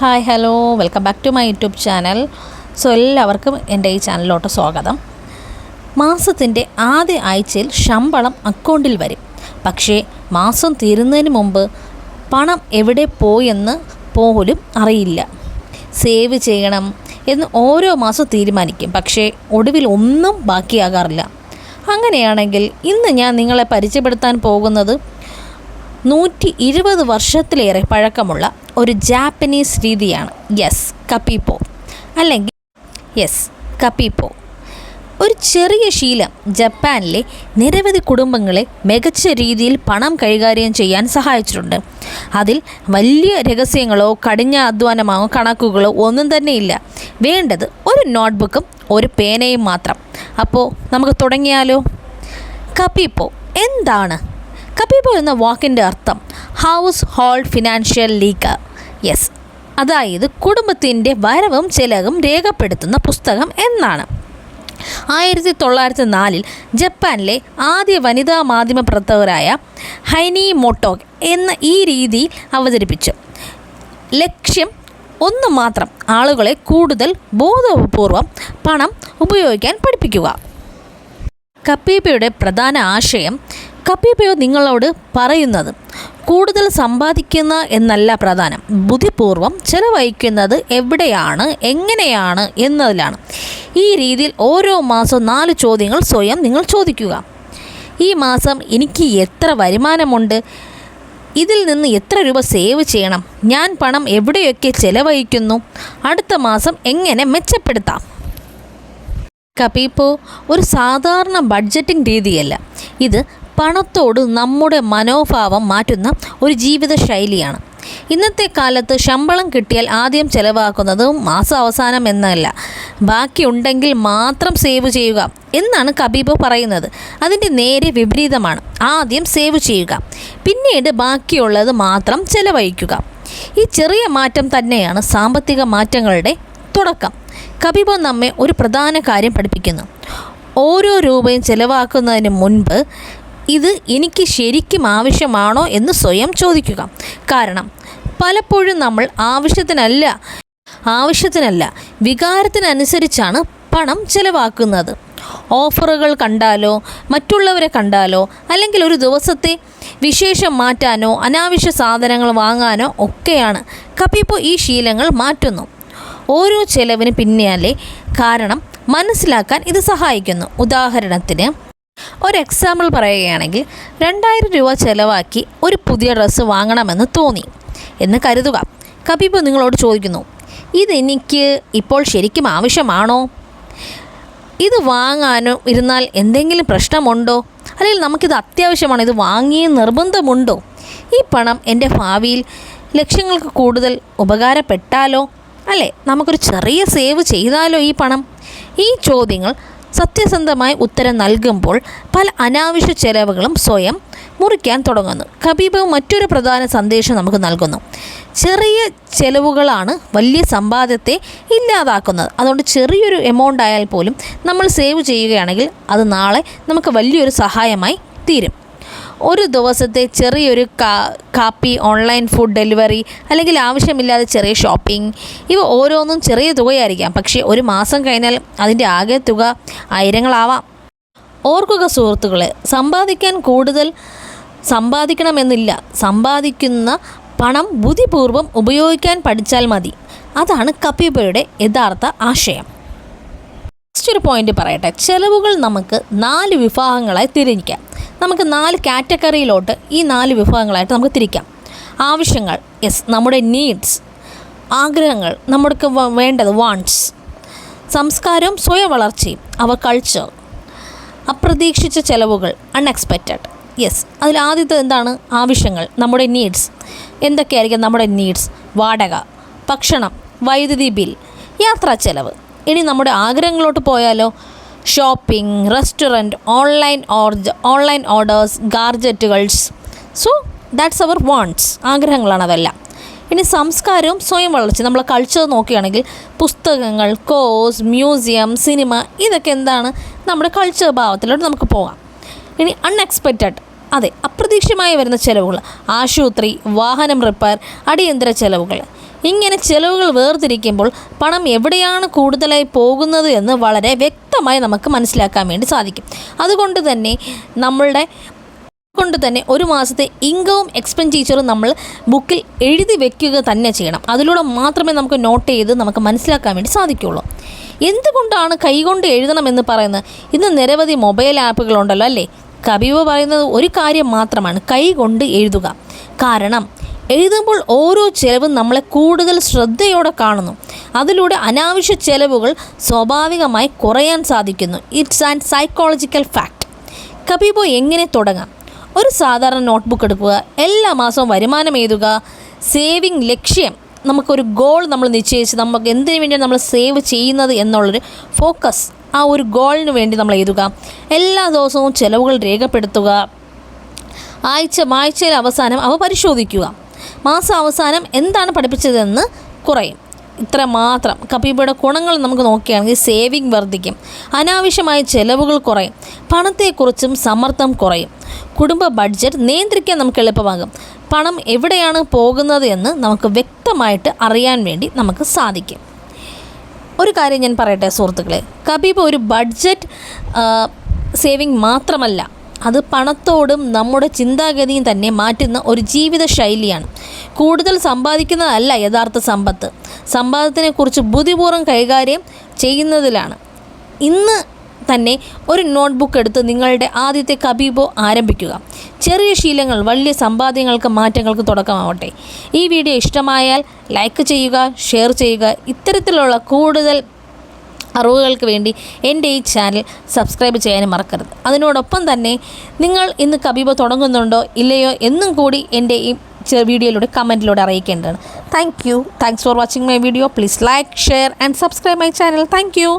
Hi hello welcome back to my YouTube channel. എല്ലാവർക്കും എൻ്റെ ഈ ചാനലിലോട്ട് സ്വാഗതം. മാസത്തിൻ്റെ ആദ്യ ആഴ്ചയിൽ ശമ്പളം അക്കൗണ്ടിൽ വരും. പക്ഷേ മാസം തീരുന്നതിന് മുമ്പ് പണം എവിടെ പോയെന്ന് പോലും അറിയില്ല. സേവ് ചെയ്യണം എന്ന് ഓരോ മാസം തീരുമാനിക്കും, പക്ഷേ ഒടുവിൽ ഒന്നും ബാക്കിയാകാറില്ല. അങ്ങനെയാണെങ്കിൽ ഇന്ന് ഞാൻ നിങ്ങളെ പരിചയപ്പെടുത്താൻ പോകുന്നത് 120 വർഷത്തിലേറെ പഴക്കമുള്ള ഒരു ജാപ്പനീസ് രീതിയാണ്. കപ്പിപ്പോ അല്ലെങ്കിൽ കപ്പിപ്പോ. ഒരു ചെറിയ ശീലം ജപ്പാനിലെ നിരവധി കുടുംബങ്ങളെ മികച്ച രീതിയിൽ പണം കൈകാര്യം ചെയ്യാൻ സഹായിച്ചിട്ടുണ്ട്. അതിൽ വലിയ രഹസ്യങ്ങളോ കഠിന അധ്വാനമോ കണക്കുകളോ ഒന്നും തന്നെ ഇല്ല. വേണ്ടത് ഒരു നോട്ട്ബുക്കും ഒരു പേനയും മാത്രം. അപ്പോൾ നമുക്ക് തുടങ്ങിയാലോ? കപ്പിപ്പോ എന്താണ്? കപ്പിപ്പോ എന്ന വാക്കിൻ്റെ അർത്ഥം ഹൗസ് ഹോൾഡ് ഫിനാൻഷ്യൽ ലീഗർ. അതായത് കുടുംബത്തിൻ്റെ വരവും ചെലവും രേഖപ്പെടുത്തുന്ന പുസ്തകം എന്നാണ്. 1904 ജപ്പാനിലെ ആദ്യ വനിതാ മാധ്യമ പ്രവർത്തകരായ ഹൈനി മോട്ടോഗ് എന്ന ഈ രീതി അവതരിപ്പിച്ചു. ലക്ഷ്യം ഒന്ന് മാത്രം: ആളുകളെ കൂടുതൽ ബോധപൂർവം പണം ഉപയോഗിക്കാൻ പഠിപ്പിക്കുക. കപ്പിപ്പോയുടെ പ്രധാന ആശയം: കപ്പിപ്പോ നിങ്ങളോട് പറയുന്നത് കൂടുതൽ സമ്പാദിക്കുന്ന എന്നല്ല പ്രധാനം, ബുദ്ധിപൂർവ്വം ചെലവഴിക്കുന്നത് എവിടെയാണ്, എങ്ങനെയാണ് എന്നതിലാണ്. ഈ രീതിയിൽ ഓരോ മാസവും 4 ചോദ്യങ്ങൾ സ്വയം നിങ്ങൾ ചോദിക്കുക. ഈ മാസം എനിക്ക് എത്ര വരുമാനമുണ്ട്? ഇതിൽ നിന്ന് എത്ര രൂപ സേവ് ചെയ്യണം? ഞാൻ പണം എവിടെയൊക്കെ ചെലവഴിക്കുന്നു? അടുത്ത മാസം എങ്ങനെ മെച്ചപ്പെടുത്താം? കപ്പിപ്പോ ഒരു സാധാരണ ബഡ്ജറ്റിംഗ് രീതിയല്ല. ഇത് പണത്തോട് നമ്മുടെ മനോഭാവം മാറ്റുന്ന ഒരു ജീവിത ശൈലിയാണ്. ഇന്നത്തെ കാലത്ത് ശമ്പളം കിട്ടിയാൽ ആദ്യം ചിലവാക്കുന്നത് മാസാവസാനം എന്നല്ല, ബാക്കിയുണ്ടെങ്കിൽ മാത്രം സേവ് ചെയ്യുക എന്നാണ് കപ്പിപ്പോ പറയുന്നത്. അതിൻ്റെ നേരെ വിപരീതമാണ്. ആദ്യം സേവ് ചെയ്യുക, പിന്നീട് ബാക്കിയുള്ളത് മാത്രം ചിലവഴിക്കുക. ഈ ചെറിയ മാറ്റം തന്നെയാണ് സാമ്പത്തിക മാറ്റങ്ങളുടെ തുടക്കം. കപ്പിപ്പോ നമ്മെ ഒരു പ്രധാന കാര്യം പഠിപ്പിക്കുന്നു: ഓരോ രൂപയും ചിലവാക്കുന്നതിന് മുൻപ് ഇത് എനിക്ക് ശരിക്കും ആവശ്യമാണോ എന്ന് സ്വയം ചോദിക്കുക. കാരണം പലപ്പോഴും നമ്മൾ ആവശ്യത്തിനല്ല വികാരത്തിനനുസരിച്ചാണ് പണം ചിലവാക്കുന്നത്. ഓഫറുകൾ കണ്ടാലോ, മറ്റുള്ളവരെ കണ്ടാലോ, അല്ലെങ്കിൽ ഒരു ദിവസത്തെ വിശേഷം മാറ്റാനോ, അനാവശ്യ സാധനങ്ങൾ വാങ്ങാനോ ഒക്കെയാണ്. കപ്പിപ്പോ ഈ ശീലങ്ങൾ മാറ്റുന്നു. ഓരോ ചെലവിന് പിന്നാലെ കാരണം മനസ്സിലാക്കാൻ ഇത് സഹായിക്കുന്നു. ഉദാഹരണത്തിന് ഒരു എക്സാമ്പിൾ പറയുകയാണെങ്കിൽ, 2000 രൂപ ചിലവാക്കി ഒരു പുതിയ ഡ്രസ്സ് വാങ്ങണമെന്ന് തോന്നി എന്ന് കരുതുക. കപ്പിപ്പോ നിങ്ങളോട് ചോദിക്കുന്നു: ഇതെനിക്ക് ഇപ്പോൾ ശരിക്കും ആവശ്യമാണോ? ഇത് വാങ്ങാനോ ഇരുന്നാൽ എന്തെങ്കിലും പ്രശ്നമുണ്ടോ? അല്ലെങ്കിൽ നമുക്കിത് അത്യാവശ്യമാണോ? ഇത് വാങ്ങിയ നിർബന്ധമുണ്ടോ? ഈ പണം എൻ്റെ ഭാവിയിൽ ലക്ഷ്യങ്ങൾക്ക് കൂടുതൽ ഉപകാരപ്പെട്ടാലോ? അല്ലേ, നമുക്കൊരു ചെറിയ സേവ് ചെയ്താലോ ഈ പണം? ഈ ചോദ്യങ്ങൾ സത്യസന്ധമായി ഉത്തരം നൽകുമ്പോൾ പല അനാവശ്യ ചെലവുകളും സ്വയം മുറിക്കാൻ തുടങ്ങുന്നു. കപ്പിപ്പോ മറ്റൊരു പ്രധാന സന്ദേശം നമുക്ക് നൽകുന്നു: ചെറിയ ചെലവുകളാണ് വലിയ സമ്പാദ്യത്തെ ഇല്ലാതാക്കുന്നത്. അതുകൊണ്ട് ചെറിയൊരു എമൗണ്ട് ആയാൽ പോലും നമ്മൾ സേവ് ചെയ്യുകയാണെങ്കിൽ അത് നാളെ നമുക്ക് വലിയൊരു സഹായമായി തീരും. ഒരു ദിവസത്തെ ചെറിയൊരു കാപ്പി, ഓൺലൈൻ ഫുഡ് ഡെലിവറി, അല്ലെങ്കിൽ ആവശ്യമില്ലാതെ ചെറിയ ഷോപ്പിംഗ്, ഇവ ഓരോന്നും ചെറിയ തുകയായിരിക്കാം, പക്ഷേ ഒരു മാസം കഴിഞ്ഞാൽ അതിൻ്റെ ആകെ തുക ആയിരങ്ങളാവാം. ഓർക്കുക സുഹൃത്തുക്കളെ, കൂടുതൽ സമ്പാദിക്കണമെന്നില്ല, സമ്പാദിക്കുന്ന പണം ബുദ്ധിപൂർവ്വം ഉപയോഗിക്കാൻ പഠിച്ചാൽ മതി. അതാണ് കപ്പിപ്പോയുടെ യഥാർത്ഥ ആശയം. ഒരു പോയിന്റ് പറയട്ടെ. ചെലവുകൾ നമുക്ക് 4 വിഭാഗങ്ങളായി തിരിക്കാം. നമുക്ക് 4 കാറ്റഗറിയിലോട്ട് ഈ 4 വിഭാഗങ്ങളായിട്ട് നമുക്ക് തിരിക്കാം. ആവശ്യങ്ങൾ, നമ്മുടെ നീഡ്സ്, ആഗ്രഹങ്ങൾ, നമുക്ക് വേണ്ടത് വാണ്ട്സ്, സംസ്കാരവും സ്വയം വളർച്ചയും, അവർ കൾച്ചർ, അപ്രതീക്ഷിച്ച ചെലവുകൾ, അൺഎക്സ്പെക്റ്റഡ്. അതിൽ ആദ്യത്തെ എന്താണ്? ആവശ്യങ്ങൾ, നമ്മുടെ നീഡ്സ്. എന്തൊക്കെയായിരിക്കും നമ്മുടെ നീഡ്സ്? വാടക, ഭക്ഷണം, വൈദ്യുതി ബിൽ, യാത്രാ ചെലവ്. ഇനി നമ്മുടെ ആഗ്രഹങ്ങളോട്ട് പോയാലോ? ഷോപ്പിംഗ്, റെസ്റ്റോറൻറ്റ്, ഓൺലൈൻ ഓർഡേഴ്സ്, ഗാഡ്ജറ്റുകൾസ്. സോ ദാറ്റ്സ് അവർ വാണ്ട്സ്, ആഗ്രഹങ്ങളാണ് അതെല്ലാം. ഇനി സംസ്കാരവും സ്വയം വളർച്ച, നമ്മളെ കൾച്ചർ നോക്കുകയാണെങ്കിൽ പുസ്തകങ്ങൾ, കോഴ്സ്, മ്യൂസിയം, സിനിമ, ഇതൊക്കെ എന്താണ്? നമ്മുടെ കൾച്ചർ ഭാവത്തിലോട്ട് നമുക്ക് പോകാം. ഇനി അൺഎക്സ്പെക്റ്റഡ്, അപ്രതീക്ഷിതമായി വരുന്ന ചിലവുകൾ, ആശുപത്രി, വാഹനം റിപ്പയർ, അടിയന്തര ചിലവുകൾ. ഇങ്ങനെ ചെലവുകൾ വേർതിരിക്കുമ്പോൾ പണം എവിടെയാണ് കൂടുതലായി പോകുന്നത് എന്ന് വളരെ വ്യക്തമായി നമുക്ക് മനസ്സിലാക്കാൻ വേണ്ടി സാധിക്കും. അതുകൊണ്ട് തന്നെ ഒരു മാസത്തെ ഇൻകവും എക്സ്പെൻഡിച്ചറും നമ്മൾ ബുക്കിൽ എഴുതി വെക്കുക തന്നെ ചെയ്യണം. അതിലൂടെ മാത്രമേ നമുക്ക് നോട്ട് ചെയ്ത് നമുക്ക് മനസ്സിലാക്കാൻ വേണ്ടി സാധിക്കുകയുള്ളൂ. എന്തുകൊണ്ടാണ് കൈകൊണ്ട് എഴുതണമെന്ന് പറയുന്നത്? ഇന്ന് നിരവധി മൊബൈൽ ആപ്പുകളുണ്ടല്ലോ അല്ലേ? കബീബ് പറയുന്നത് ഒരു കാര്യം മാത്രമാണ്, കൈകൊണ്ട് എഴുതുക. കാരണം എഴുതുമ്പോൾ ഓരോ ചിലവും നമ്മളെ കൂടുതൽ ശ്രദ്ധയോടെ കാണുന്നു. അതിലൂടെ അനാവശ്യ ചിലവുകൾ സ്വാഭാവികമായി കുറയാൻ സാധിക്കുന്നു. It's and psychological fact. കബീബ് എങ്ങനെ തുടങ്ങാം? ഒരു സാധാരണ നോട്ട്ബുക്ക് എടുക്കുക, എല്ലാ മാസവും വരുമാനം എഴുതുക, സേവിങ് ലക്ഷ്യം, നമുക്കൊരു ഗോൾ നമ്മൾ നിശ്ചയിച്ച് നമുക്ക് എന്തിനു വേണ്ടിയാണ് നമ്മൾ സേവ് ചെയ്യുന്നത് എന്നുള്ളൊരു ഫോക്കസ്, ആ ഒരു ഗോളിന് വേണ്ടി നമ്മൾ എഴുതുക. എല്ലാ ദിവസവും ചിലവുകൾ രേഖപ്പെടുത്തുക. ആഴ്ചയിൽ അവസാനം അവ പരിശോധിക്കുക. മാസം അവസാനം എന്താണ് പഠിപ്പിച്ചതെന്ന് കുറയും. ഇത്ര മാത്രം. കബീബയുടെ ഗുണങ്ങൾ നമുക്ക് നോക്കുകയാണെങ്കിൽ സേവിങ് വർദ്ധിക്കും, അനാവശ്യമായ ചിലവുകൾ കുറയും, പണത്തെക്കുറിച്ചും സമ്മർദ്ദം കുറയും, കുടുംബ ബഡ്ജറ്റ് നിയന്ത്രിക്കാൻ നമുക്ക് എളുപ്പമാകും, പണം എവിടെയാണ് പോകുന്നത് എന്ന് നമുക്ക് വ്യക്തമായിട്ട് അറിയാൻ വേണ്ടി നമുക്ക് സാധിക്കും. ഒരു കാര്യം ഞാൻ പറയട്ടെ സുഹൃത്തുക്കളെ, കബീബ് ഒരു ബഡ്ജറ്റ് സേവിങ് മാത്രമല്ല, അത് പണത്തോടും നമ്മുടെ ചിന്താഗതിയും തന്നെ മാറ്റുന്ന ഒരു ജീവിത ശൈലിയാണ്. കൂടുതൽ സമ്പാദിക്കുന്നതല്ല യഥാർത്ഥ സമ്പത്ത്, സമ്പാദത്തിനെക്കുറിച്ച് ബുദ്ധിപൂർവ്വം കൈകാര്യം ചെയ്യുന്നതിലാണ്. ഇന്ന് തന്നെ ഒരു നോട്ട്ബുക്ക് എടുത്ത് നിങ്ങളുടെ ആദ്യത്തെ കബീബോ ആരംഭിക്കുക. ചെറിയ ശീലങ്ങൾ വലിയ സമ്പാദ്യങ്ങൾക്ക് മാറ്റങ്ങൾക്ക് തുടക്കമാവട്ടെ. ഈ വീഡിയോ ഇഷ്ടമായാൽ ലൈക്ക് ചെയ്യുക, ഷെയർ ചെയ്യുക. ഇത്തരത്തിലുള്ള കൂടുതൽ അറിവുകൾക്ക് വേണ്ടി എൻ്റെ ഈ ചാനൽ സബ്സ്ക്രൈബ് ചെയ്യാനും മറക്കരുത്. അതിനോടൊപ്പം തന്നെ നിങ്ങൾ ഇന്ന് കബീബ് തുടങ്ങുന്നുണ്ടോ ഇല്ലയോ എന്നും കൂടി എൻ്റെ ഈ വീഡിയോയിലൂടെ കമൻറ്റിലൂടെ അറിയിക്കേണ്ടതാണ്. Thanks for watching my video. Please like, share and subscribe my channel. Thank U.